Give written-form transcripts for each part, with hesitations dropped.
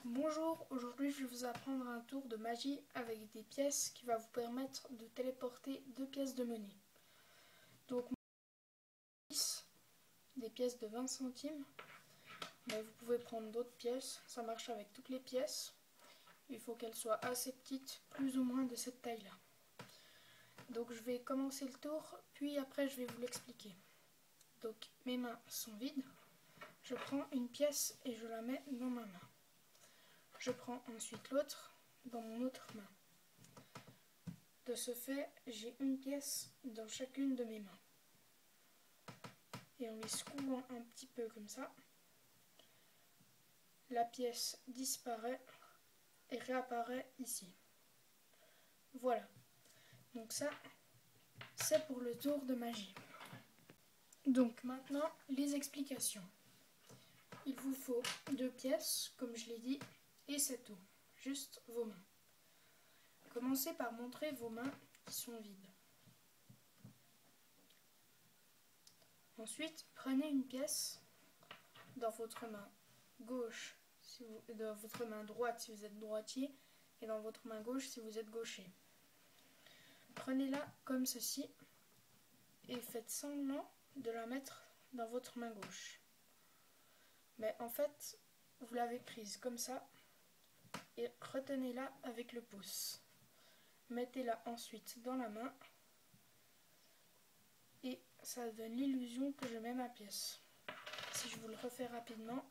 Bonjour, aujourd'hui je vais vous apprendre un tour de magie avec des pièces qui va vous permettre de téléporter 2 pièces de monnaie. Donc des pièces de 20 centimes, mais vous pouvez prendre d'autres pièces, ça marche avec toutes les pièces. Il faut qu'elles soient assez petites, plus ou moins de cette taille-là. Donc je vais commencer le tour, puis après je vais vous l'expliquer. Donc mes mains sont vides, je prends une pièce et je la mets dans ma main. Je prends ensuite l'autre dans mon autre main. De ce fait, j'ai une pièce dans chacune de mes mains. Et en les secouant un petit peu comme ça, la pièce disparaît et réapparaît ici. Voilà. Donc ça, c'est pour le tour de magie. Donc maintenant, les explications. Il vous faut 2 pièces, comme je l'ai dit, et c'est tout. Juste vos mains. Commencez par montrer vos mains qui sont vides. Ensuite, prenez une pièce dans votre main gauche, dans votre main droite si vous êtes droitier, et dans votre main gauche si vous êtes gaucher. Prenez-la comme ceci et faites semblant de la mettre dans votre main gauche. Mais en fait, vous l'avez prise comme ça et retenez-la avec le pouce. Mettez-la ensuite dans la main et ça donne l'illusion que je mets ma pièce. Si je vous le refais rapidement,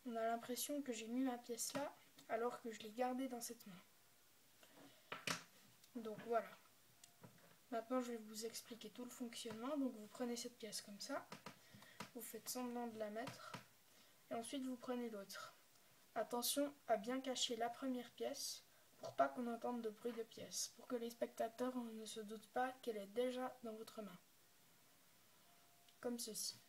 on a l'impression que j'ai mis ma pièce là alors que je l'ai gardée dans cette main. Donc voilà. Maintenant je vais vous expliquer tout le fonctionnement. Donc vous prenez cette pièce comme ça, vous faites semblant de la mettre et ensuite vous prenez l'autre. Attention à bien cacher la première pièce pour pas qu'on entende de bruit de pièce, pour que les spectateurs ne se doutent pas qu'elle est déjà dans votre main. Comme ceci.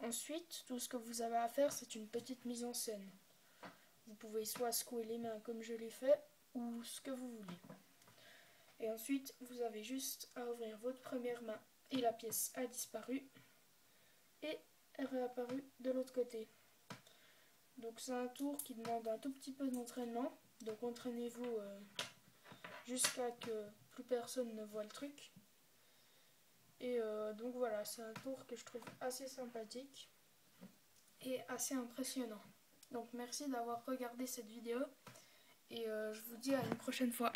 Ensuite, tout ce que vous avez à faire, c'est une petite mise en scène. Vous pouvez soit secouer les mains comme je l'ai fait, ou ce que vous voulez. Et ensuite, vous avez juste à ouvrir votre première main et la pièce a disparu et est réapparue de l'autre côté. Donc c'est un tour qui demande un tout petit peu d'entraînement. Donc entraînez-vous jusqu'à que plus personne ne voit le truc. Et donc voilà, c'est un tour que je trouve assez sympathique et assez impressionnant. Donc merci d'avoir regardé cette vidéo et je vous dis à une prochaine fois.